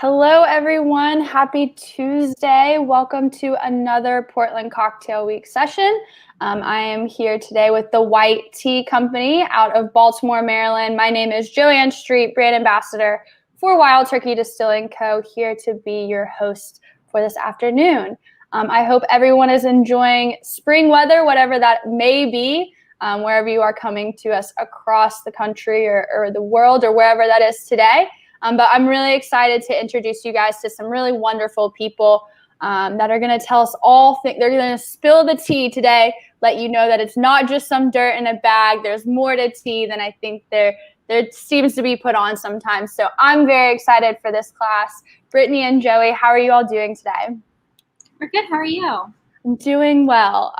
Hello, everyone. Happy Tuesday. Welcome to another Portland Cocktail Week session. I am here today with the Wight Tea Company out of Baltimore, Maryland. My name is Joanne Street, brand ambassador for Wild Turkey Distilling Co., here to be your host for this afternoon. I hope everyone is enjoying spring weather, whatever that may be, wherever you are coming to us across the country or the world or wherever that is today. But I'm really excited to introduce you guys to some really wonderful people that are going to tell us all things. They're going to spill the tea today, let you know that it's not just some dirt in a bag. There's more to tea than I think there seems to be put on sometimes. So I'm very excited for this class. Brittany and Joey, how are you all doing today? We're good. How are you? I'm doing well.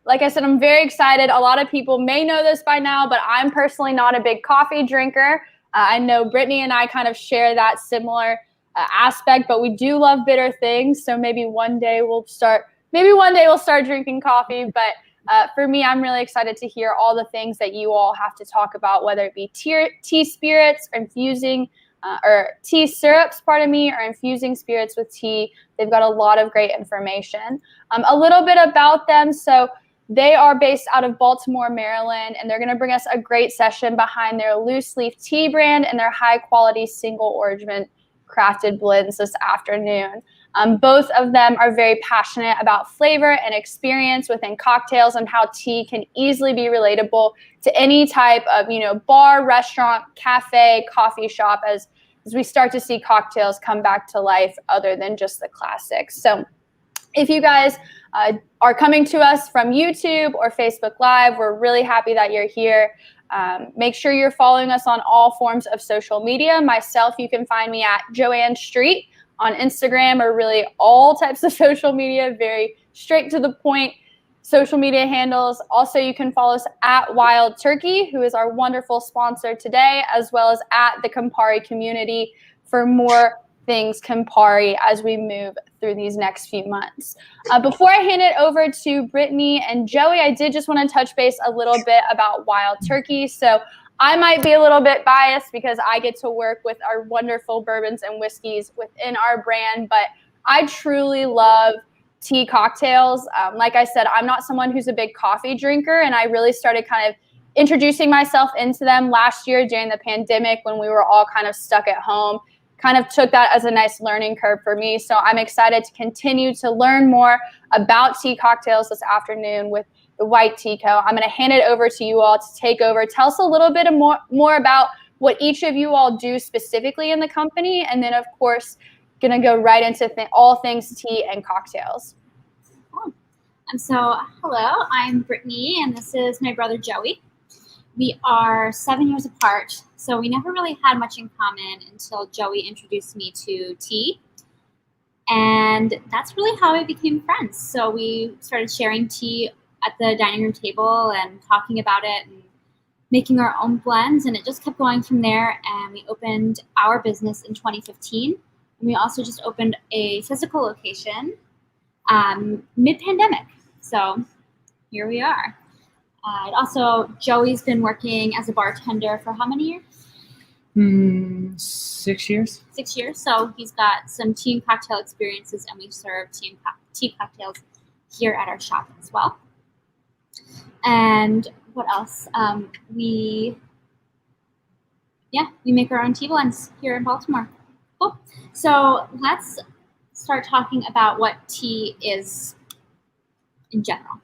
Like I said, I'm very excited. A lot of people may know this by now, but I'm personally not a big coffee drinker. I know Brittany and I kind of share that similar aspect, but we do love bitter things. So maybe one day we'll start drinking coffee. But for me, I'm really excited to hear all the things that you all have to talk about, whether it be tea spirits, infusing or tea syrups, or infusing spirits with tea. They've got a lot of great information. A little bit about them. So they are based out of Baltimore, Maryland, and they're going to bring us a great session behind their loose leaf tea brand and their high quality single origin crafted blends this afternoon. Both of them are very passionate about flavor and experience within cocktails and how tea can easily be relatable to any type of, bar, restaurant, cafe, coffee shop as we start to see cocktails come back to life other than just the classics. So if you guys are coming to us from YouTube or Facebook Live, we're really happy that you're here. Make sure you're following us on all forms of social media. Myself, you can find me at Joanne Street on Instagram or really all types of social media, very straight to the point social media handles. Also, you can follow us at Wild Turkey, who is our wonderful sponsor today, as well as at the Campari community for more things Campari as we move through these next few months. Before I hand it over to Brittany and Joey, I did just want to touch base a little bit about Wild Turkey. So I might be a little bit biased because I get to work with our wonderful bourbons and whiskeys within our brand, but I truly love tea cocktails. Like I said, I'm not someone who's a big coffee drinker, and I really started kind of introducing myself into them last year during the pandemic when we were all kind of stuck at home. Kind of took that as a nice learning curve for me. So I'm excited to continue to learn more about tea cocktails this afternoon with the Wight Tea Co. I'm going to hand it over to you all to take over. Tell us a little bit more about what each of you all do specifically in the company. And then, of course, going to go right into all things tea and cocktails. Cool. Hello, I'm Brittany, and this is my brother Joey. We are 7 years apart, so we never really had much in common until Joey introduced me to tea. And that's really how we became friends. So we started sharing tea at the dining room table and talking about it and making our own blends, and it just kept going from there. And we opened our business in 2015. And we also just opened a physical location mid-pandemic. So here we are. Also, Joey's been working as a bartender for how many years? 6 years. 6 years. So he's got some tea and cocktail experiences, and we serve tea cocktails here at our shop as well. And what else? We make our own tea blends here in Baltimore. Cool. So let's start talking about what tea is in general.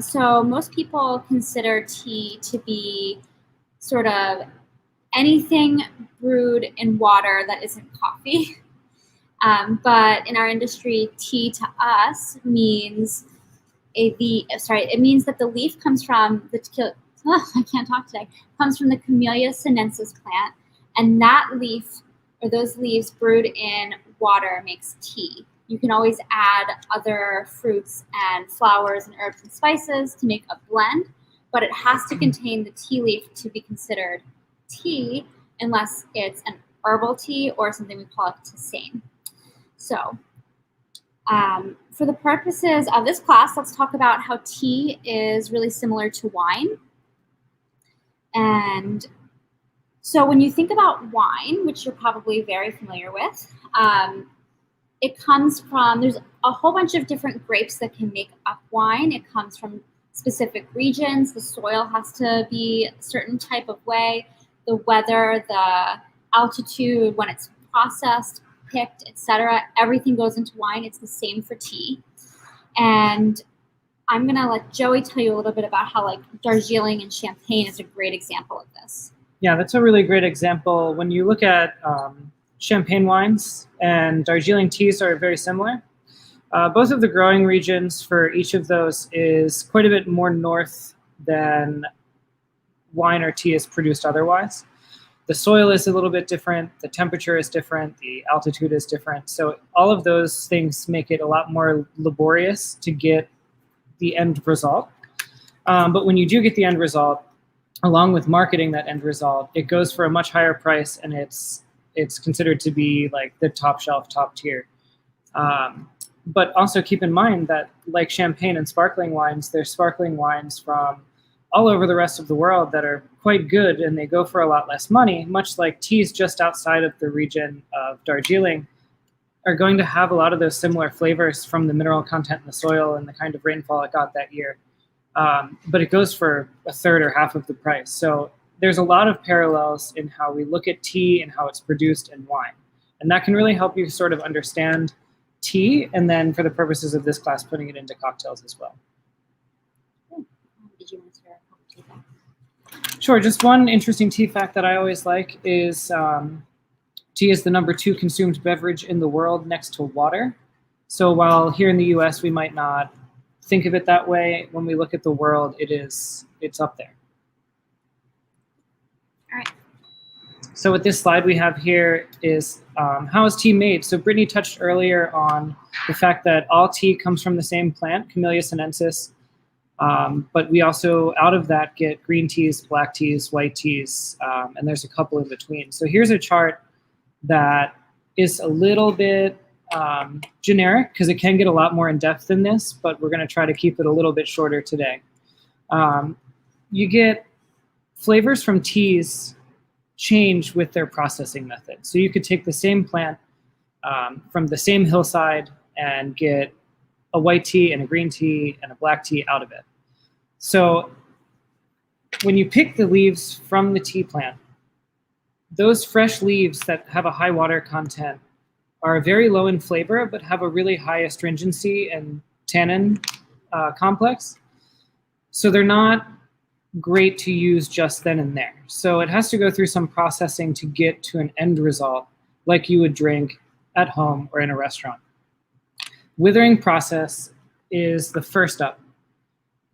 So most people consider tea to be sort of anything brewed in water that isn't coffee. But in our industry, tea to us means it means that the leaf comes from comes from the Camellia sinensis plant, and that leaf or those leaves brewed in water makes tea. You can always add other fruits and flowers and herbs and spices to make a blend, but it has to contain the tea leaf to be considered tea unless it's an herbal tea or something we call a tisane. So for the purposes of this class, let's talk about how tea is really similar to wine. And So when you think about wine, which you're probably very familiar with, it comes from, there's a whole bunch of different grapes that can make up wine. It comes from specific regions. The soil has to be a certain type of way. The weather, the altitude, when it's processed, picked, etc. Everything goes into wine. It's the same for tea. And I'm going to let Joey tell you a little bit about how like Darjeeling and Champagne is a great example of this. Yeah, that's a really great example. When you look at Champagne wines and Darjeeling teas are very similar. Both of the growing regions for each of those is quite a bit more north than wine or tea is produced otherwise. The soil is a little bit different, the temperature is different, the altitude is different. So all of those things make it a lot more laborious to get the end result. But when you do get the end result, along with marketing that end result, it goes for a much higher price, and it's considered to be like the top shelf, top tier. But also keep in mind that like champagne and sparkling wines, there's sparkling wines from all over the rest of the world that are quite good, and they go for a lot less money, much like teas just outside of the region of Darjeeling are going to have a lot of those similar flavors from the mineral content in the soil and the kind of rainfall it got that year. But it goes for a third or half of the price. So there's a lot of parallels in how we look at tea and how it's produced in wine. And that can really help you sort of understand tea, and then for the purposes of this class, putting it into cocktails as well. Did you want to share a couple tea facts? Sure. Just one interesting tea fact that I always like is tea is the #2 consumed beverage in the world next to water. So while here in the US we might not think of it that way, when we look at the world, it's up there. All right. So with this slide we have here is how is tea made? So Brittany touched earlier on the fact that all tea comes from the same plant, Camellia sinensis, but we also, out of that, get green teas, black teas, white teas, and there's a couple in between. So here's a chart that is a little bit generic because it can get a lot more in depth than this, but we're going to try to keep it a little bit shorter today. You get flavors from teas change with their processing method. So you could take the same plant from the same hillside and get a white tea and a green tea and a black tea out of it. So when you pick the leaves from the tea plant, those fresh leaves that have a high water content are very low in flavor, but have a really high astringency and tannin complex. So they're not great to use just then and there. So it has to go through some processing to get to an end result like you would drink at home or in a restaurant. Withering process is the first up.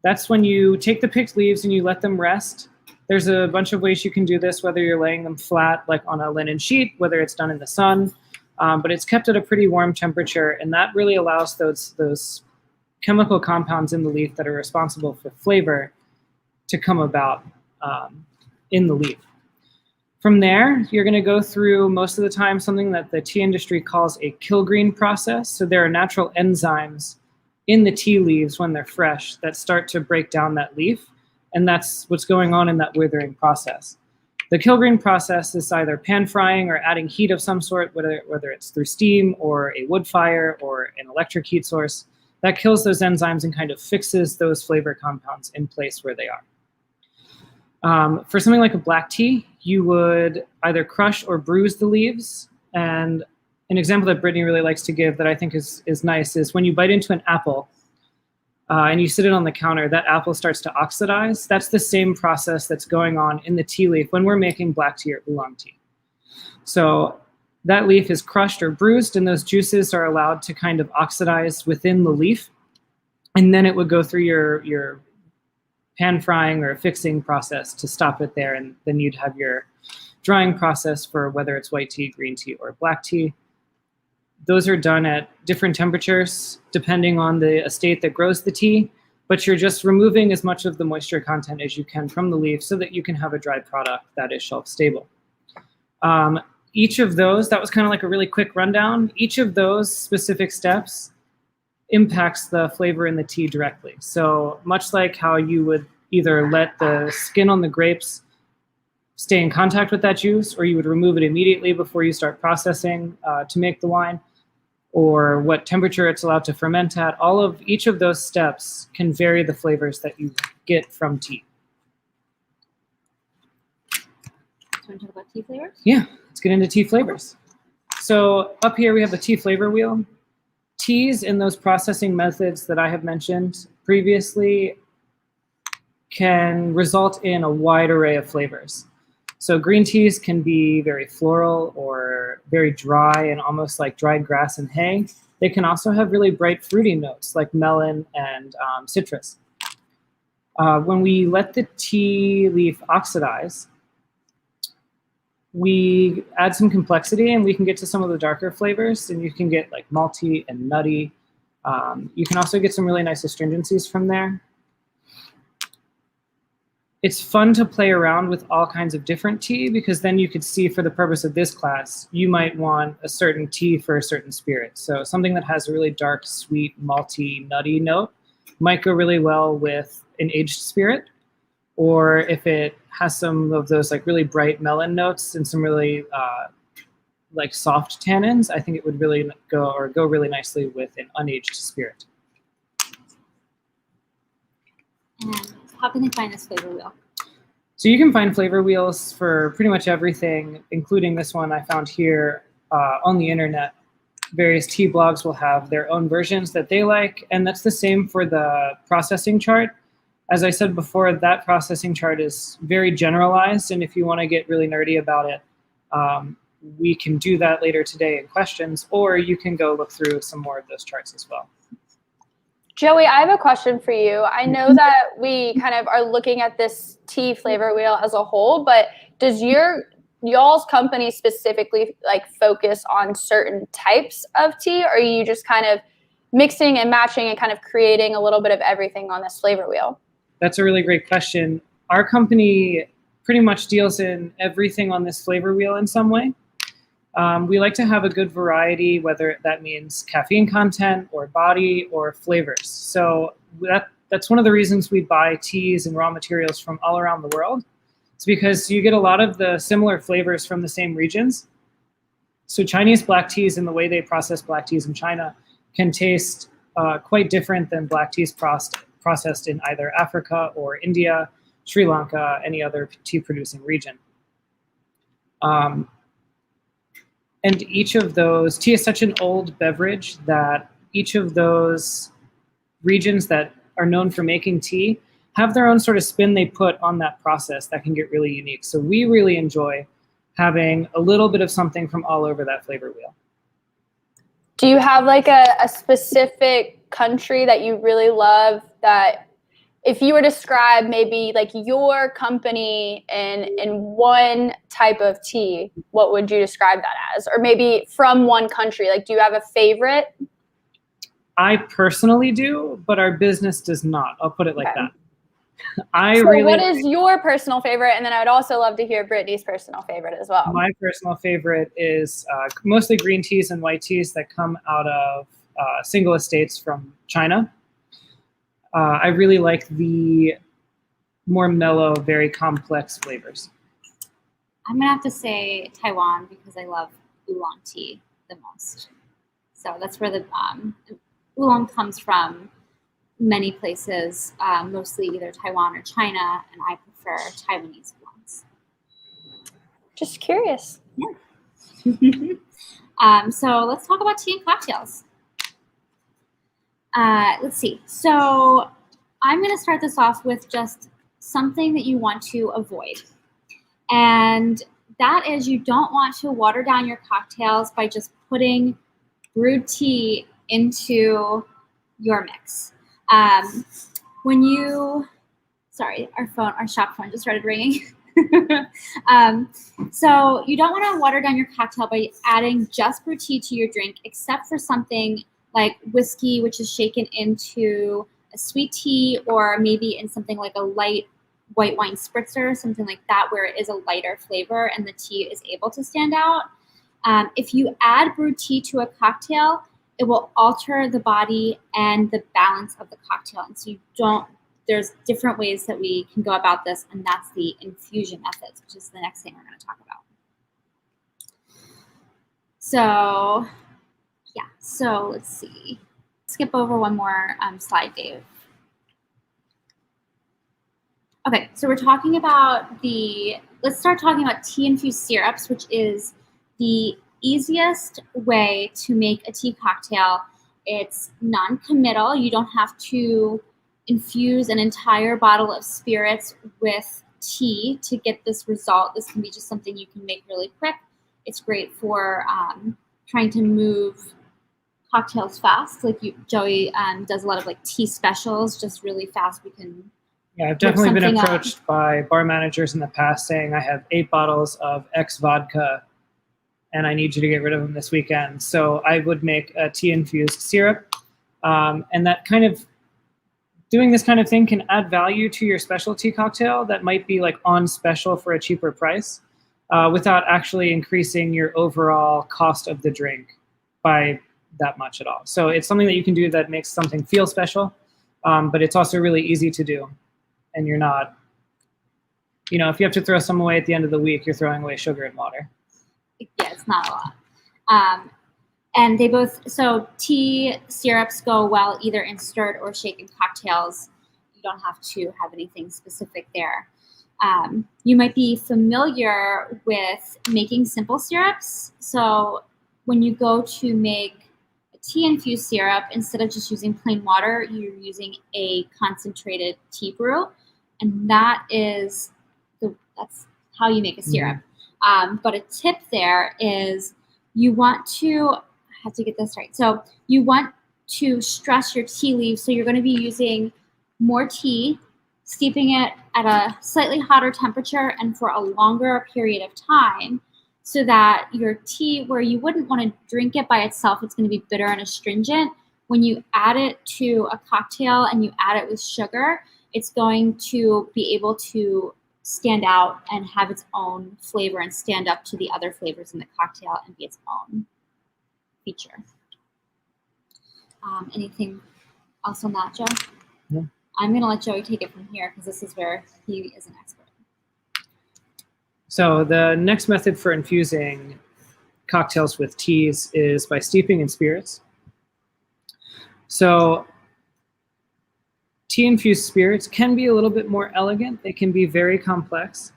That's when you take the picked leaves and you let them rest. There's a bunch of ways you can do this, whether you're laying them flat like on a linen sheet, whether it's done in the sun, but it's kept at a pretty warm temperature, and that really allows those chemical compounds in the leaf that are responsible for flavor to come about in the leaf. From there, you're going to go through, most of the time, something that the tea industry calls a Kilgreen process. So there are natural enzymes in the tea leaves when they're fresh that start to break down that leaf, and that's what's going on in that withering process. The Kilgreen process is either pan frying or adding heat of some sort, whether it's through steam or a wood fire or an electric heat source. That kills those enzymes and kind of fixes those flavor compounds in place where they are. For something like a black tea, you would either crush or bruise the leaves. And an example that Brittany really likes to give that I think is nice is when you bite into an apple and you sit it on the counter, that apple starts to oxidize. That's the same process that's going on in the tea leaf when we're making black tea or oolong tea. So that leaf is crushed or bruised, and those juices are allowed to kind of oxidize within the leaf. And then it would go through your pan frying or fixing process to stop it there, and then you'd have your drying process for whether it's white tea, green tea, or black tea. Those are done at different temperatures depending on the estate that grows the tea, but you're just removing as much of the moisture content as you can from the leaf so that you can have a dried product that is shelf stable. Each of those, that was kind of like a really quick rundown. Each of those specific steps impacts the flavor in the tea directly. So much like how you would either let the skin on the grapes stay in contact with that juice, or you would remove it immediately before you start processing to make the wine, or what temperature it's allowed to ferment at. Each of those steps can vary the flavors that you get from tea. Do you want to talk about tea flavors? Yeah, let's get into tea flavors. So up here we have the tea flavor wheel. Teas in those processing methods that I have mentioned previously can result in a wide array of flavors. So green teas can be very floral or very dry and almost like dried grass and hay. They can also have really bright fruity notes like melon and citrus. When we let the tea leaf oxidize, we add some complexity and we can get to some of the darker flavors, and you can get like malty and nutty. You can also get some really nice astringencies from there. It's fun to play around with all kinds of different tea, because then you could see, for the purpose of this class, you might want a certain tea for a certain spirit. So something that has a really dark, sweet, malty, nutty note might go really well with an aged spirit. Or if it has some of those like really bright melon notes and some really like soft tannins, I think it would really go really nicely with an unaged spirit. And how can they find this flavor wheel? So you can find flavor wheels for pretty much everything, including this one I found here on the internet. Various tea blogs will have their own versions that they like, and that's the same for the processing chart. As I said before, that processing chart is very generalized, and if you want to get really nerdy about it, we can do that later today in questions, or you can go look through some more of those charts as well. Joey, I have a question for you. I know that we kind of are looking at this tea flavor wheel as a whole, but does y'all's company specifically like focus on certain types of tea, or are you just kind of mixing and matching and kind of creating a little bit of everything on this flavor wheel? That's a really great question. Our company pretty much deals in everything on this flavor wheel in some way. We like to have a good variety, whether that means caffeine content or body or flavors. So that's one of the reasons we buy teas and raw materials from all around the world. It's because you get a lot of the similar flavors from the same regions. So Chinese black teas and the way they process black teas in China can taste quite different than black teas processed in either Africa or India, Sri Lanka, any other tea producing region. And each of those, tea is such an old beverage that each of those regions that are known for making tea have their own sort of spin they put on that process that can get really unique. So we really enjoy having a little bit of something from all over that flavor wheel. Do you have like a specific country that you really love, that if you were to describe maybe like your company in one type of tea, what would you describe that as? Or maybe from one country, like do you have a favorite? I personally do, but our business does not. I'll put it like that. What is your personal favorite? And then I would also love to hear Brittany's personal favorite as well. My personal favorite is mostly green teas and white teas that come out of single estates from China. I really like the more mellow, very complex flavors. I'm going to have to say Taiwan, because I love oolong tea the most. So that's where the oolong comes from. Many places, mostly either Taiwan or China, and I prefer Taiwanese oolongs. Just curious. Yeah. So let's talk about tea and cocktails. Let's see. So I'm going to start this off with just something that you want to avoid. And that is, you don't want to water down your cocktails by just putting brewed tea into your mix. Sorry, our shop phone just started ringing. So you don't want to water down your cocktail by adding just brewed tea to your drink, except for something like whiskey, which is shaken into a sweet tea, or maybe in something like a light white wine spritzer, something like that, where it is a lighter flavor and the tea is able to stand out. If you add brewed tea to a cocktail, it will alter the body and the balance of the cocktail. And so you don't there's different ways that we can go about this, and that's the infusion methods, which is the next thing we're going to talk about. So, yeah, so let's see. Skip over one more slide, Dave. Okay, so we're talking about let's start talking about tea-infused syrups, which is the easiest way to make a tea cocktail. It's non-committal. You don't have to infuse an entire bottle of spirits with tea to get this result. This can be just something you can make really quick. It's great for trying to move cocktails fast. Like Joey does a lot of like tea specials, just really fast. Yeah, I've definitely been approached by bar managers in the past saying I have 8 bottles of X vodka and I need you to get rid of them this weekend. So I would make a tea-infused syrup. And that kind of, doing this kind of thing can add value to your specialty cocktail that might be like on special for a cheaper price without actually increasing your overall cost of the drink by that much at all. So it's something that you can do that makes something feel special, but it's also really easy to do. And you're not, if you have to throw some away at the end of the week, you're throwing away sugar and water. Yeah, it's not a lot. And they both, so tea syrups go well either in stirred or shaken cocktails. You don't have to have anything specific there. You might be familiar with making simple syrups. So when you go to make a tea-infused syrup, instead of just using plain water, you're using a concentrated tea brew. And that's how you make a syrup. But a tip there is you want to, I have to get this right. So you want to stress your tea leaves. So you're going to be using more tea, steeping it at a slightly hotter temperature and for a longer period of time so that your tea, where you wouldn't want to drink it by itself, it's going to be bitter and astringent. When you add it to a cocktail and you add it with sugar, it's going to be able to stand out and have its own flavor and stand up to the other flavors in the cocktail and be its own feature. Anything else on that, Joe? No. I'm going to let Joey take it from here because this is where he is an expert. So the next method for infusing cocktails with teas is by steeping in spirits. So tea-infused spirits can be a little bit more elegant. They can be very complex,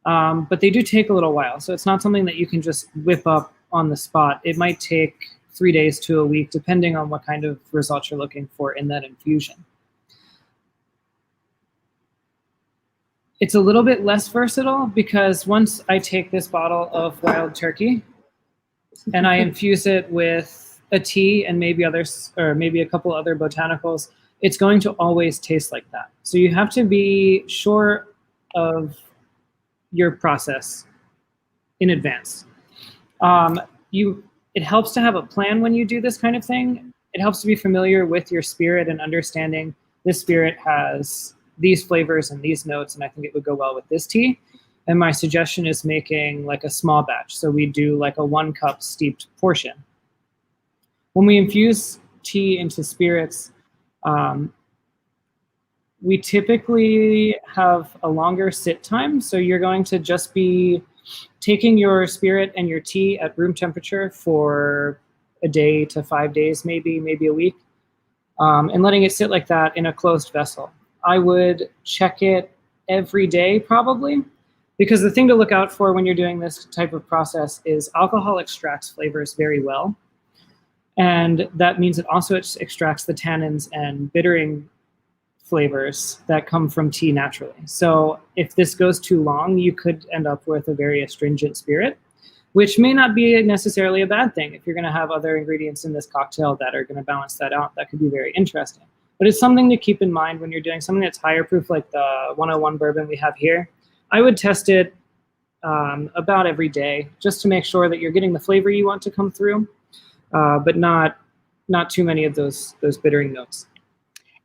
but they do take a little while. So it's not something that you can just whip up on the spot. It might take 3 days to a week, depending on what kind of results you're looking for in that infusion. It's a little bit less versatile because once I take this bottle of wild turkey and I infuse it with a tea and maybe others, or maybe a couple other botanicals, it's going to always taste like that. So you have to be sure of your process in advance. It helps to have a plan when you do this kind of thing. It helps to be familiar with your spirit and understanding this spirit has these flavors and these notes, and I think it would go well with this tea. And my suggestion is making like a small batch. So we do like a 1 cup steeped portion. When we infuse tea into spirits, we typically have a longer sit time. So you're going to just be taking your spirit and your tea at room temperature for a day to 5 days, maybe a week, and letting it sit like that in a closed vessel. I would check it every day probably, because the thing to look out for when you're doing this type of process is alcohol extracts flavors very well. And that means it also extracts the tannins and bittering flavors that come from tea naturally. So if this goes too long, you could end up with a very astringent spirit, which may not be necessarily a bad thing. If you're going to have other ingredients in this cocktail that are going to balance that out, that could be very interesting. But it's something to keep in mind when you're doing something that's higher proof, like the 101 bourbon we have here. I would test it about every day just to make sure that you're getting the flavor you want to come through, but not too many of those bittering notes.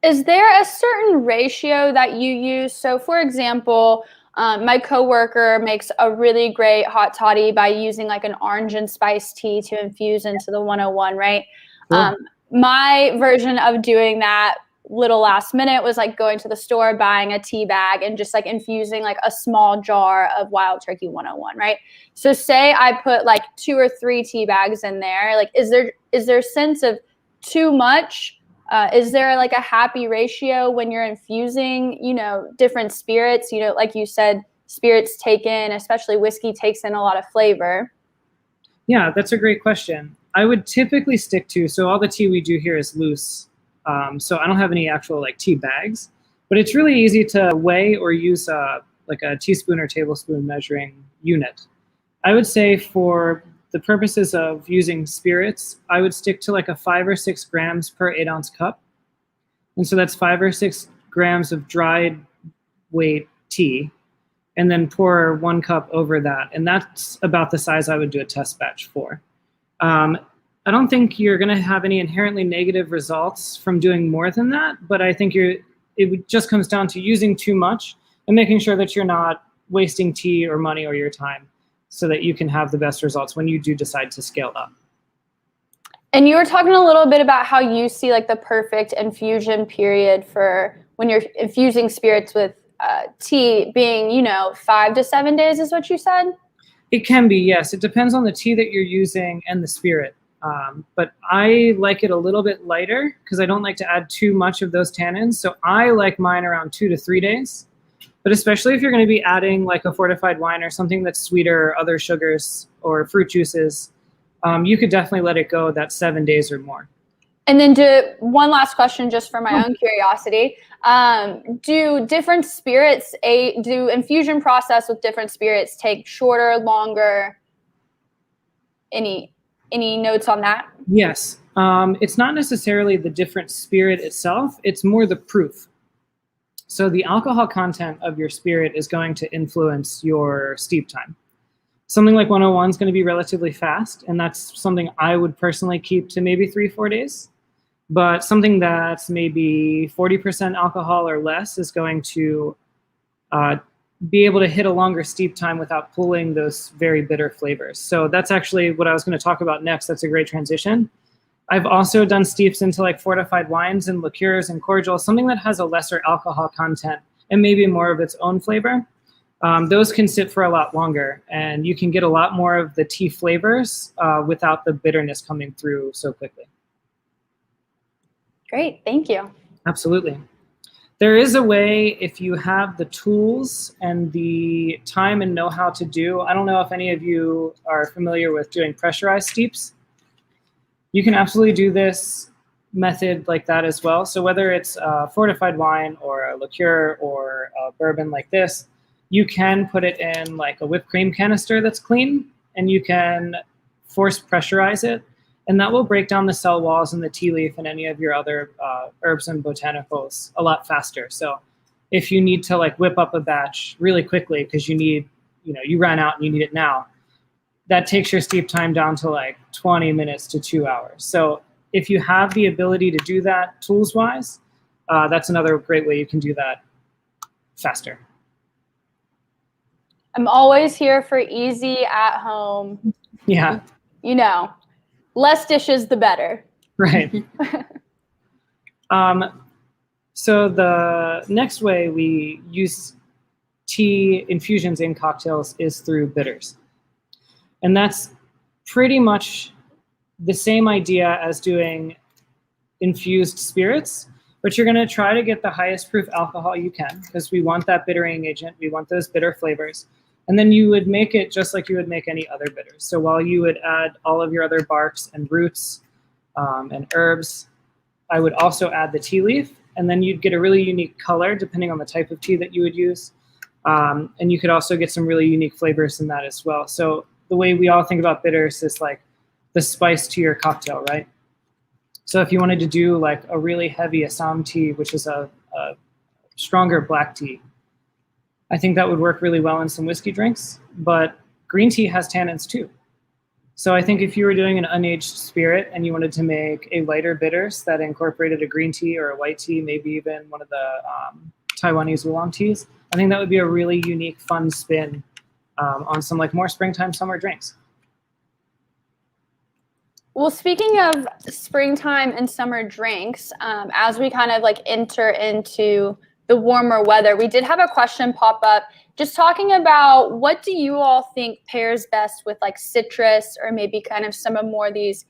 Is there a certain ratio that you use? So for example, my coworker makes a really great hot toddy by using like an orange and spice tea to infuse into the 101, right? Cool. My version of doing that little last minute was like going to the store, buying a tea bag and just like infusing like a small jar of Wild Turkey 101, right? So say I put like 2 or 3 tea bags in there, like is there a sense of too much? Is there like a happy ratio when you're infusing, you know, different spirits? You know, like you said, spirits take in, especially whiskey takes in a lot of flavor. Yeah, that's a great question. I would typically stick to, so all the tea we do here is loose. So I don't have any actual like tea bags, but it's really easy to weigh or use like a teaspoon or tablespoon measuring unit. I would say for the purposes of using spirits, I would stick to like a 5 or 6 grams per 8-ounce cup. And so that's 5 or 6 grams of dried weight tea, and then pour 1 cup over that. And that's about the size I would do a test batch for. I don't think you're going to have any inherently negative results from doing more than that, but I think it just comes down to using too much and making sure that you're not wasting tea or money or your time so that you can have the best results when you do decide to scale up. And you were talking a little bit about how you see like the perfect infusion period for when you're infusing spirits with tea being, you know, 5 to 7 days is what you said? It can be, yes. It depends on the tea that you're using and the spirit. But I like it a little bit lighter because I don't like to add too much of those tannins. So I like mine around 2 to 3 days. But especially if you're going to be adding like a fortified wine or something that's sweeter, or other sugars or fruit juices, you could definitely let it go that 7 days or more. And then one last question just for my own curiosity. Do different spirits, do infusion process with different spirits take shorter, longer? Any notes on that? Yes. It's not necessarily the different spirit itself. It's more the proof. So the alcohol content of your spirit is going to influence your steep time. Something like 101 is going to be relatively fast, and that's something I would personally keep to maybe 3-4 days. But something that's maybe 40% alcohol or less is going to be able to hit a longer steep time without pulling those very bitter flavors. So that's actually what I was going to talk about next. That's a great transition. I've also done steeps into like fortified wines and liqueurs and cordials, something that has a lesser alcohol content and maybe more of its own flavor. Those can sit for a lot longer, and you can get a lot more of the tea flavors without the bitterness coming through so quickly. Great, thank you. Absolutely. There is a way, if you have the tools and the time and know-how to do, I don't know if any of you are familiar with doing pressurized steeps. You can absolutely do this method like that as well. So whether it's a fortified wine or a liqueur or a bourbon like this, you can put it in like a whipped cream canister that's clean, and you can force pressurize it. And that will break down the cell walls and the tea leaf and any of your other herbs and botanicals a lot faster. So if you need to like whip up a batch really quickly because you need, you ran out and you need it now, that takes your steep time down to like 20 minutes to 2 hours. So if you have the ability to do that tools-wise, that's another great way you can do that faster. I'm always here for easy at home. Yeah. Less dishes, the better. Right. So the next way we use tea infusions in cocktails is through bitters. And that's pretty much the same idea as doing infused spirits, but you're going to try to get the highest proof alcohol you can because we want that bittering agent. We want those bitter flavors. And then you would make it just like you would make any other bitters. So while you would add all of your other barks and roots and herbs, I would also add the tea leaf, and then you'd get a really unique color depending on the type of tea that you would use. And you could also get some really unique flavors in that as well. So the way we all think about bitters is like the spice to your cocktail, right? So if you wanted to do like a really heavy Assam tea, which is a stronger black tea, I think that would work really well in some whiskey drinks, but green tea has tannins too. So I think if you were doing an unaged spirit and you wanted to make a lighter bitters that incorporated a green tea or a white tea, maybe even one of the Taiwanese oolong teas, I think that would be a really unique, fun spin on some like more springtime summer drinks. Well, speaking of springtime and summer drinks, as we kind of like enter into the warmer weather, we did have a question pop up just talking about what do you all think pairs best with like citrus or maybe kind of some of more these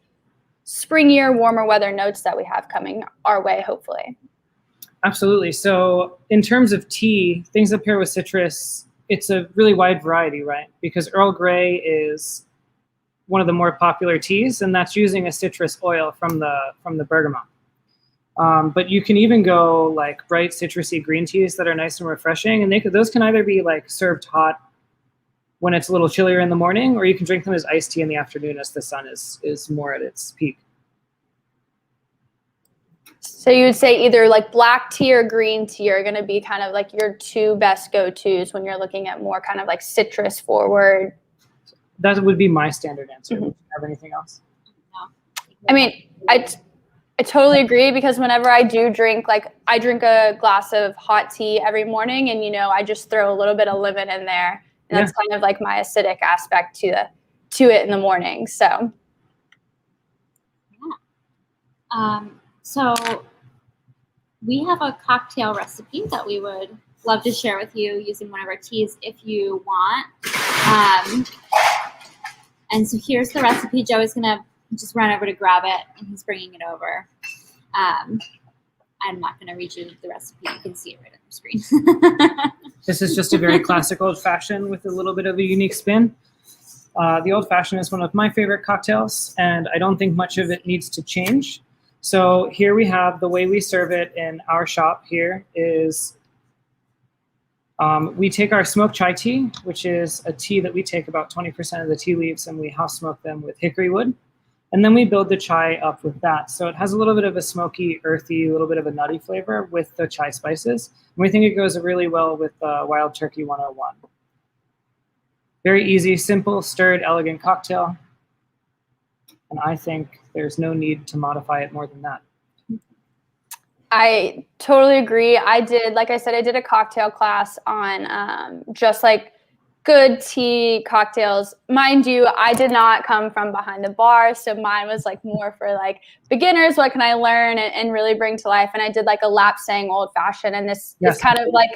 springier, warmer weather notes that we have coming our way, hopefully. Absolutely. So in terms of tea, things that pair with citrus, it's a really wide variety, right? Because Earl Grey is one of the more popular teas, and that's using a citrus oil from the bergamot. But you can even go like bright citrusy green teas that are nice and refreshing, and those can either be like served hot when it's a little chillier in the morning, or you can drink them as iced tea in the afternoon as the sun is more at its peak. So you would say either like black tea or green tea are going to be kind of like your two best go-tos when you're looking at more kind of like citrus forward. That would be my standard answer. Mm-hmm. Would you have anything else? No. I mean, I totally agree because whenever I do drink, like I drink a glass of hot tea every morning and, you know, I just throw a little bit of lemon in there. And that's kind of like my acidic aspect to it in the morning. So. Yeah. So we have a cocktail recipe that we would love to share with you using one of our teas if you want. And so here's the recipe. Joey's going to just run over to grab it, and he's bringing it over. I'm not going to read you the recipe. You can see it right on the screen. This is just a very classic old-fashioned with a little bit of a unique spin. The old-fashioned is one of my favorite cocktails, and I don't think much of it needs to change. So here we have the way we serve it in our shop here is we take our smoked chai tea, which is a tea that we take about 20% of the tea leaves, and we house smoke them with hickory wood. And then we build the chai up with that. So it has a little bit of a smoky, earthy, a little bit of a nutty flavor with the chai spices. And we think it goes really well with Wild Turkey 101. Very easy, simple, stirred, elegant cocktail. And I think there's no need to modify it more than that. I totally agree. Like I said, I did a cocktail class on just like good tea cocktails. Mind you, I did not come from behind the bar, so mine was like more for like beginners. What can I learn and really bring to life? And I did like a lapsang old fashioned, and this is kind of like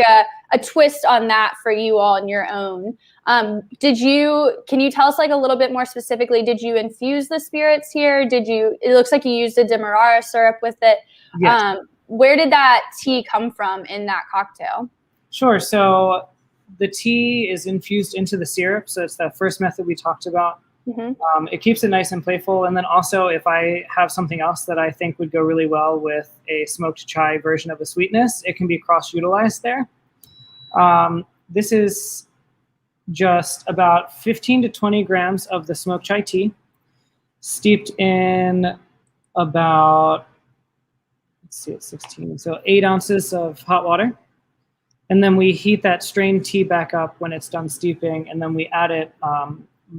a twist on that for you all on your own. Can you tell us like a little bit more specifically, did you infuse the spirits here? It looks like you used a demerara syrup with it. Yes. Where did that tea come from in that cocktail? Sure. So the tea is infused into the syrup. So it's that first method we talked about. Mm-hmm. It keeps it nice and playful. And then also if I have something else that I think would go really well with a smoked chai version of a sweetness, it can be cross-utilized there. This is just about 15 to 20 grams of the smoked chai tea, steeped in about, let's see, it's 16, so 8 ounces of hot water. And then we heat that strained tea back up when it's done steeping, and then we add it.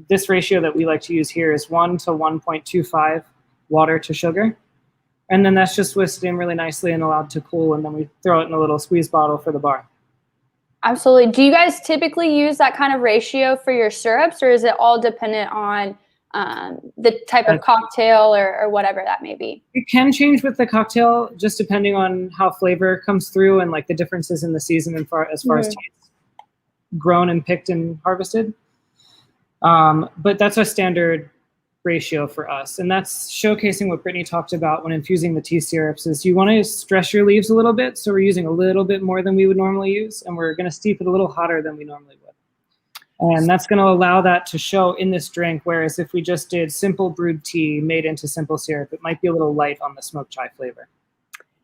This ratio that we like to use here is 1 to 1.25 water to sugar. And then that's just whisked in really nicely and allowed to cool, and then we throw it in a little squeeze bottle for the bar. Absolutely. Do you guys typically use that kind of ratio for your syrups, or is it all dependent on the type of cocktail or whatever that may be? It can change with the cocktail, just depending on how flavor comes through and like the differences in the season as far as tea is grown and picked and harvested. But that's a standard ratio for us. And that's showcasing what Brittany talked about when infusing the tea syrups is you want to stress your leaves a little bit. So we're using a little bit more than we would normally use, and we're going to steep it a little hotter than we normally would. And that's going to allow that to show in this drink, whereas if we just did simple brewed tea made into simple syrup, it might be a little light on the smoked chai flavor.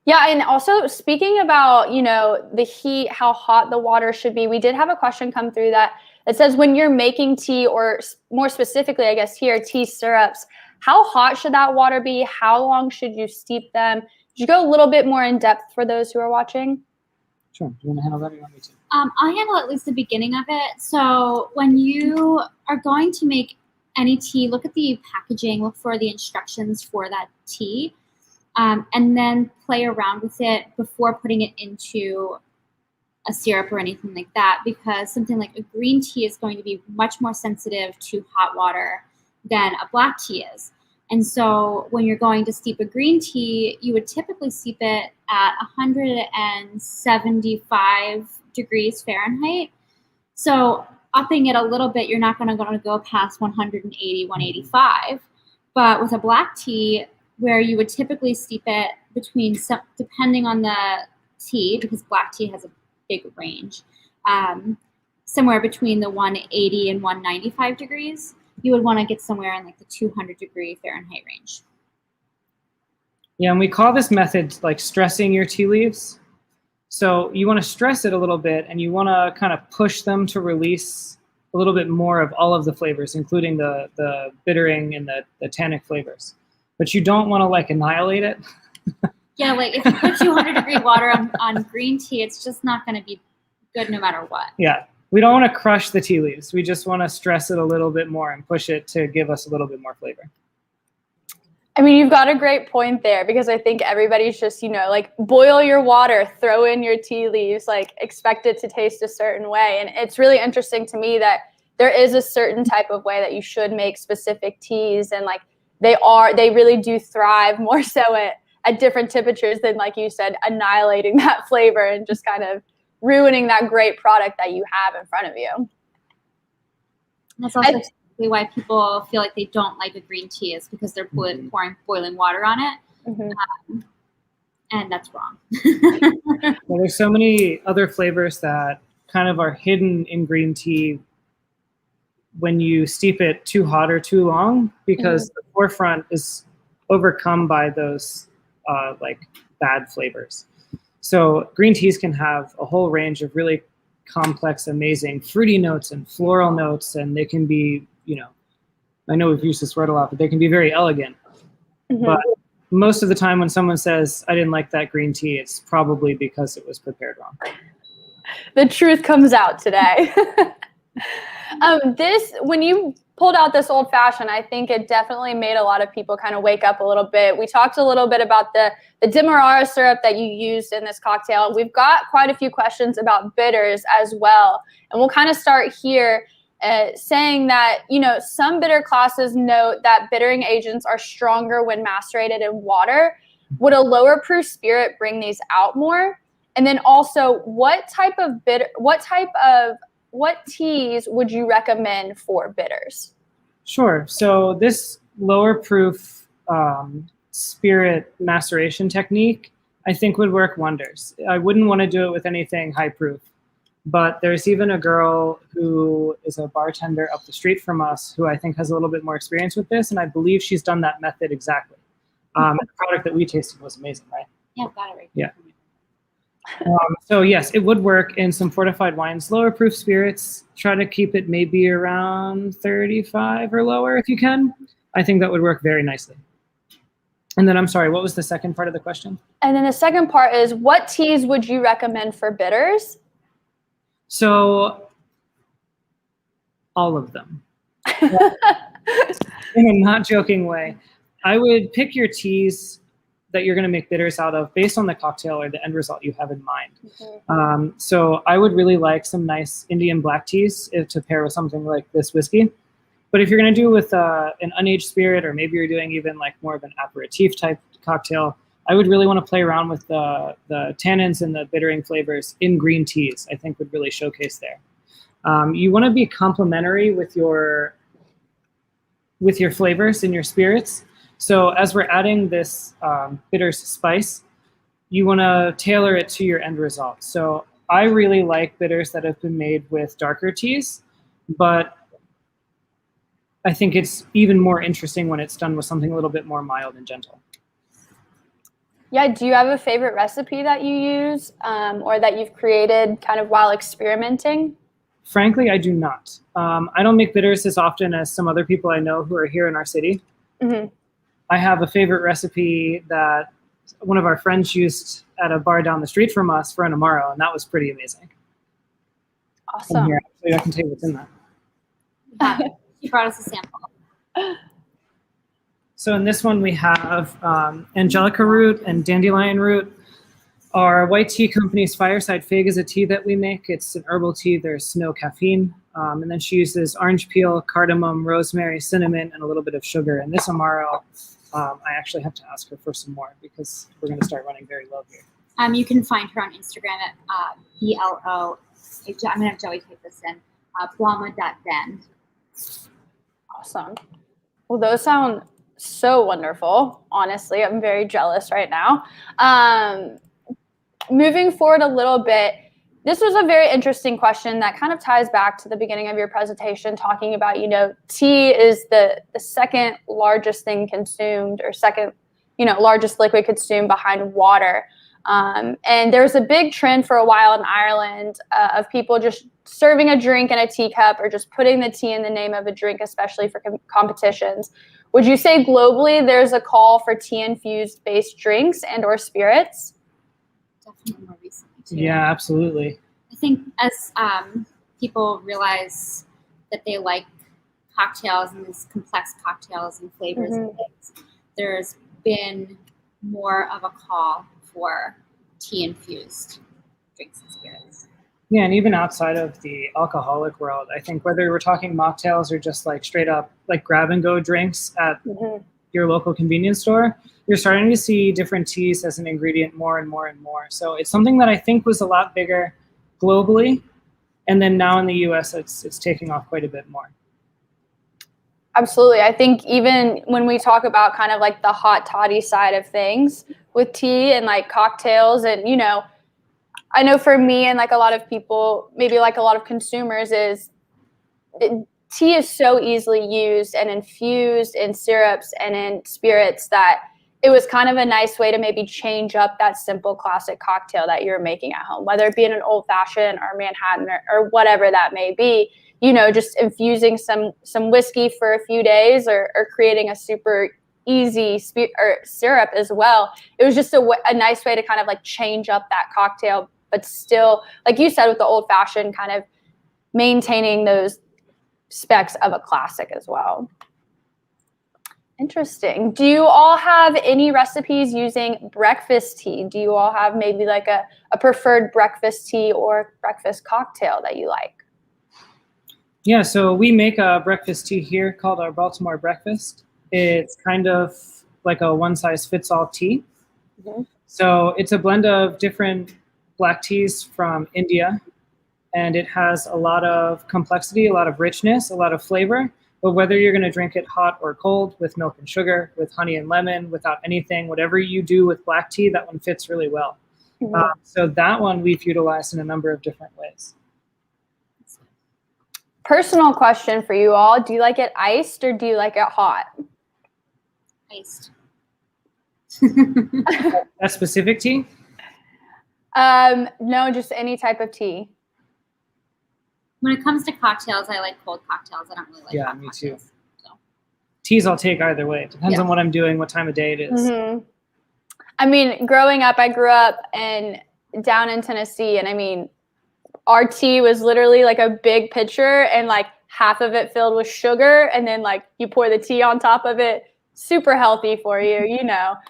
Yeah, and also speaking about, the heat, how hot the water should be, we did have a question come through that it says when you're making tea, or more specifically, I guess here, tea syrups, how hot should that water be? How long should you steep them? Could you go a little bit more in depth for those who are watching? Sure. Do you want to handle that or you want me to? I'll handle at least the beginning of it. So when you are going to make any tea, look at the packaging, look for the instructions for that tea, and then play around with it before putting it into a syrup or anything like that, because something like a green tea is going to be much more sensitive to hot water than a black tea is. And so when you're going to steep a green tea, you would typically steep it at 175 degrees Fahrenheit. So upping it a little bit, you're not going to go past 180, 185. But with a black tea, where you would typically steep it between, depending on the tea, because black tea has a big range, somewhere between the 180 and 195 degrees, you would want to get somewhere in like the 200 degree Fahrenheit range. Yeah, and we call this method like stressing your tea leaves. So you want to stress it a little bit, and you want to kind of push them to release a little bit more of all of the flavors, including the bittering and the tannic flavors. But you don't want to like annihilate it. Yeah, like if you put 200 degree water on green tea, it's just not going to be good no matter what. Yeah, we don't want to crush the tea leaves. We just want to stress it a little bit more and push it to give us a little bit more flavor. I mean, you've got a great point there, because I think everybody's just, like boil your water, throw in your tea leaves, like expect it to taste a certain way. And it's really interesting to me that there is a certain type of way that you should make specific teas. And like they really do thrive more so at different temperatures than, like you said, annihilating that flavor and just kind of ruining that great product that you have in front of you. And that's also why people feel like they don't like a green tea, is because they're pouring boiling water on it. And that's wrong. Well, there's so many other flavors that kind of are hidden in green tea when you steep it too hot or too long, because the forefront is overcome by those like bad flavors. So green teas can have a whole range of really complex, amazing fruity notes and floral notes, and they can be, I know we've used this word a lot, but they can be very elegant. But most of the time when someone says, I didn't like that green tea, it's probably because it was prepared wrong. The truth comes out today. When you pulled out this old fashioned, I think it definitely made a lot of people kind of wake up a little bit. We talked a little bit about the Demerara syrup that you used in this cocktail. We've got quite a few questions about bitters as well. And we'll kind of start here saying that, some bitter classes note that bittering agents are stronger when macerated in water. Would a lower proof spirit bring these out more? And then also, what teas would you recommend for bitters? Sure. So this lower proof spirit maceration technique, I think, would work wonders. I wouldn't want to do it with anything high proof, but there's even a girl who is a bartender up the street from us who I think has a little bit more experience with this, and I believe she's done that method exactly. The product that we tasted was amazing, right? Yeah, got it right. Yeah. So yes, it would work in some fortified wines, lower proof spirits. Try to keep it maybe around 35 or lower if you can. I think that would work very nicely. And then I'm sorry, what was the second part of the question? And then the second part is, what teas would you recommend for bitters? So all of them. In a not joking way. I would pick your teas that you're going to make bitters out of based on the cocktail or the end result you have in mind. So I would really like some nice Indian black teas to pair with something like this whiskey. But if you're going to do it with an unaged spirit, or maybe you're doing even like more of an aperitif type cocktail, I would really want to play around with the tannins and the bittering flavors in green teas. I think would really showcase there. You want to be complementary with your flavors and your spirits. So as we're adding this bitters spice, you want to tailor it to your end result. So I really like bitters that have been made with darker teas, but I think it's even more interesting when it's done with something a little bit more mild and gentle. Yeah, do you have a favorite recipe that you use or that you've created kind of while experimenting? Frankly, I do not. I don't make bitters as often as some other people I know who are here in our city. I have a favorite recipe that one of our friends used at a bar down the street from us for an Amaro, and that was pretty amazing. Awesome. Here, actually, I can tell you what's in that. She brought us a sample. So in this one we have angelica root and dandelion root. Our white tea company's Fireside Fig is a tea that we make. It's an herbal tea. There's no caffeine. And then she uses orange peel, cardamom, rosemary, cinnamon, and a little bit of sugar. And this Amaro, I actually have to ask her for some more because we're going to start running very low here. You can find her on Instagram at BLO. I'm going to have Joey type this in. Blama.bend. Awesome. Well, those sound so wonderful. Honestly, I'm very jealous right now. Moving forward a little bit, this was a very interesting question that kind of ties back to the beginning of your presentation, talking about, tea is the second largest thing consumed, or second, largest liquid consumed behind water. And there was a big trend for a while in Ireland of people just serving a drink in a teacup or just putting the tea in the name of a drink, especially for competitions. Would you say globally there's a call for tea-infused based drinks and or spirits? Definitely more recently too. Yeah, absolutely. I think as people realize that they like cocktails and these complex cocktails and flavors and things, there's been more of a call for tea-infused drinks and spirits. Yeah, and even outside of the alcoholic world, I think whether we're talking mocktails or just like straight up like grab-and-go drinks at your local convenience store, you're starting to see different teas as an ingredient more and more and more. So it's something that I think was a lot bigger globally, and then now in the US, it's taking off quite a bit more. Absolutely. I think even when we talk about kind of like the hot toddy side of things with tea and like cocktails, and I know for me and like a lot of people, maybe like a lot of consumers, is tea is so easily used and infused in syrups and in spirits that it was kind of a nice way to maybe change up that simple classic cocktail that you're making at home, whether it be in an old fashioned or Manhattan or whatever that may be, just infusing some whiskey for a few days or creating a super easy syrup as well. It was just a nice way to kind of like change up that cocktail, but still, like you said, with the old fashioned, kind of maintaining those specs of a classic as well. Interesting. Do you all have any recipes using breakfast tea? Do you all have maybe like a preferred breakfast tea or breakfast cocktail that you like? Yeah, so we make a breakfast tea here called our Baltimore breakfast. It's kind of like a one-size-fits-all tea. So it's a blend of different black teas from India, and it has a lot of complexity, a lot of richness, a lot of flavor. But whether you're going to drink it hot or cold, with milk and sugar, with honey and lemon, without anything, whatever you do with black tea, that one fits really well. So that one we've utilized in a number of different ways. Personal question for you all. Do you like it iced or do you like it hot? Iced. A specific tea? No, just any type of tea. When it comes to cocktails, I like cold cocktails. I don't really like hot me cocktails. too. So. Teas I'll take either way. It depends on what I'm doing, what time of day it is. I mean, growing up, I grew up down in Tennessee, and I mean, our tea was literally like a big pitcher and like half of it filled with sugar, and then like you pour the tea on top of it. Super healthy for you,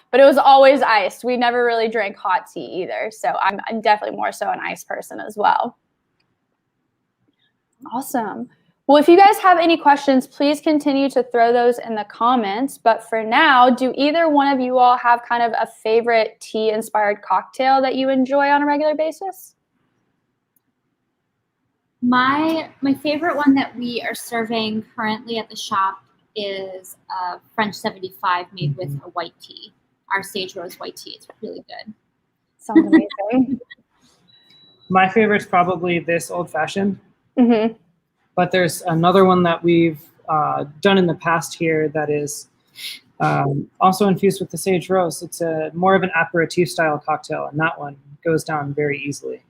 but it was always iced. We never really drank hot tea either. So I'm definitely more so an iced person as well. Awesome. Well, if you guys have any questions, please continue to throw those in the comments. But for now, do either one of you all have kind of a favorite tea-inspired cocktail that you enjoy on a regular basis? My favorite one that we are serving currently at the shop is a French 75 made with a white tea. Our sage rose white tea. It's really good. Sounds amazing. My favorite's probably this old-fashioned. But there's another one that we've done in the past here that is also infused with the sage rose. It's more of an aperitif style cocktail, and that one goes down very easily.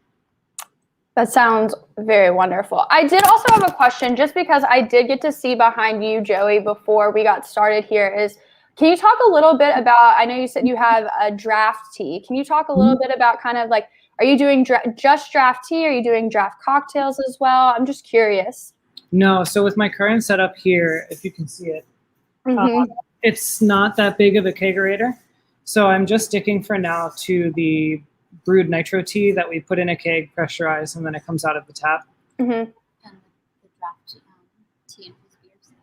That sounds very wonderful. I did also have a question, just because I did get to see behind you, Joey, before we got started here. Can you talk a little bit about, I know you said you have a draft tea. Can you talk a little bit about kind of like, are you doing just draft tea? Are you doing draft cocktails as well? I'm just curious. No, so with my current setup here, if you can see it, it's not that big of a kegerator. So I'm just sticking for now to the brewed nitro tea that we put in a keg, pressurize, and then it comes out of the tap. Mm-hmm. And the draft tea infused beers.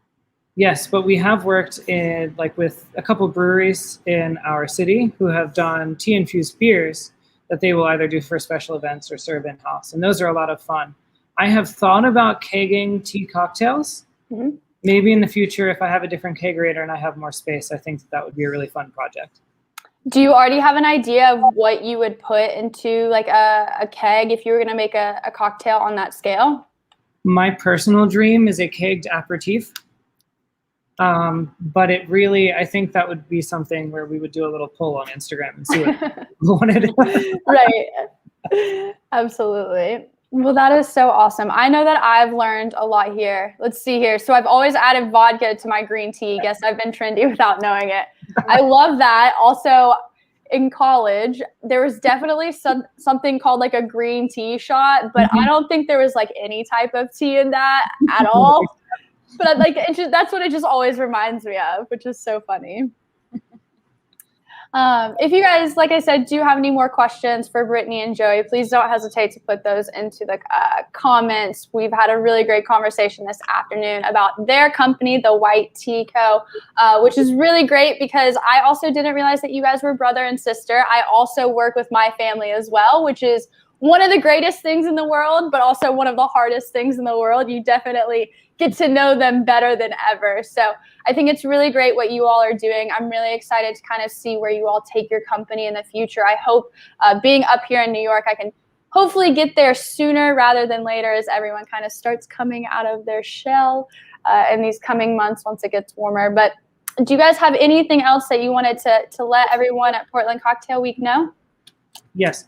Yes, but we have worked in with a couple breweries in our city who have done tea infused beers that they will either do for special events or serve in-house. And those are a lot of fun. I have thought about kegging tea cocktails. Mm-hmm. Maybe in the future, if I have a different kegerator and I have more space, I think that would be a really fun project. Do you already have an idea of what you would put into like a keg if you were going to make a cocktail on that scale? My personal dream is a kegged aperitif. But it really, I think that would be something where we would do a little poll on Instagram and see what people wanted. Right. Absolutely. Well, that is so awesome. I know that I've learned a lot here. Let's see here. So I've always added vodka to my green tea. Guess I've been trendy without knowing it. I love that. Also, in college, there was definitely something called like a green tea shot, but I don't think there was like any type of tea in that at all. But like that's what it just always reminds me of, which is so funny. If you guys, like I said, do have any more questions for Brittany and Joey, please don't hesitate to put those into the comments. We've had a really great conversation this afternoon about their company, the Wight Tea Co., which is really great because I also didn't realize that you guys were brother and sister. I also work with my family as well, which is one of the greatest things in the world, but also one of the hardest things in the world. You definitely get to know them better than ever. So I think it's really great what you all are doing. I'm really excited to kind of see where you all take your company in the future. I hope being up here in New York, I can hopefully get there sooner rather than later as everyone kind of starts coming out of their shell in these coming months once it gets warmer. But do you guys have anything else that you wanted to let everyone at Portland Cocktail Week know? Yes.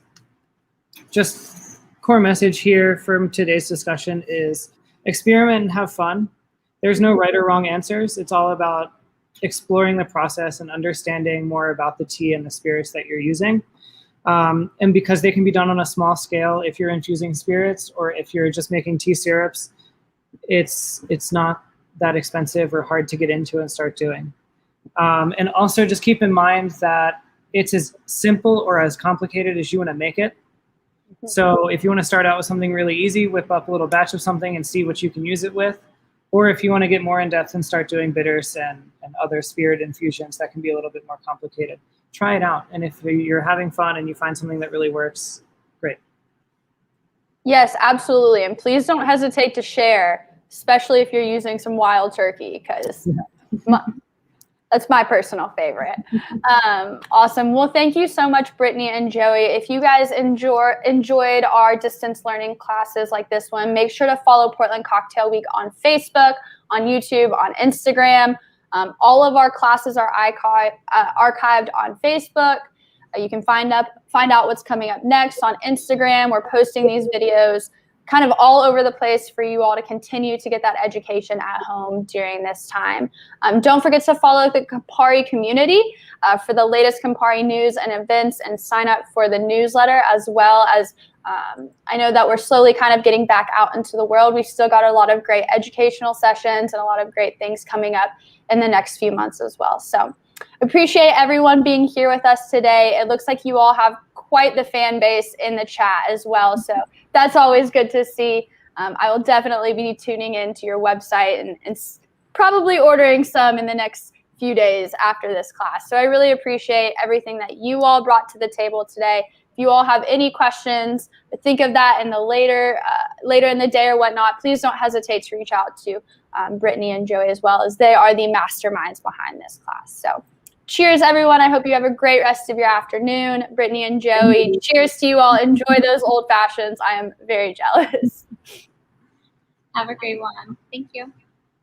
Just core message here from today's discussion is experiment and have fun. There's no right or wrong answers. It's all about exploring the process and understanding more about the tea and the spirits that you're using. And because they can be done on a small scale, if you're infusing spirits or if you're just making tea syrups, it's not that expensive or hard to get into and start doing. And also just keep in mind that it's as simple or as complicated as you want to make it. So if you want to start out with something really easy, whip up a little batch of something and see what you can use it with. Or if you want to get more in depth and start doing bitters and other spirit infusions, that can be a little bit more complicated. Try it out. And if you're having fun and you find something that really works, great. Yes, absolutely. And please don't hesitate to share, especially if you're using some wild turkey, because that's my personal favorite. Awesome. Well, thank you so much, Brittany and Joey. If you guys enjoyed our distance learning classes like this one, make sure to follow Portland Cocktail Week on Facebook, on YouTube, on Instagram. All of our classes are archived on Facebook. You can find out what's coming up next on Instagram. We're posting these videos kind of all over the place for you all to continue to get that education at home during this time. Don't forget to follow the Campari community for the latest Campari news and events, and sign up for the newsletter, as well as I know that we're slowly kind of getting back out into the world. We've still got a lot of great educational sessions and a lot of great things coming up in the next few months as well. So appreciate everyone being here with us today. It looks like you all have quite the fan base in the chat as well. So that's always good to see. I will definitely be tuning into your website and probably ordering some in the next few days after this class. So I really appreciate everything that you all brought to the table today. If you all have any questions, think of that in the later in the day or whatnot, please don't hesitate to reach out to Brittany and Joey as well, as they are the masterminds behind this class. So cheers, everyone. I hope you have a great rest of your afternoon. Brittany and Joey, cheers to you all. Enjoy those old fashions. I am very jealous. Have a great one. Thank you.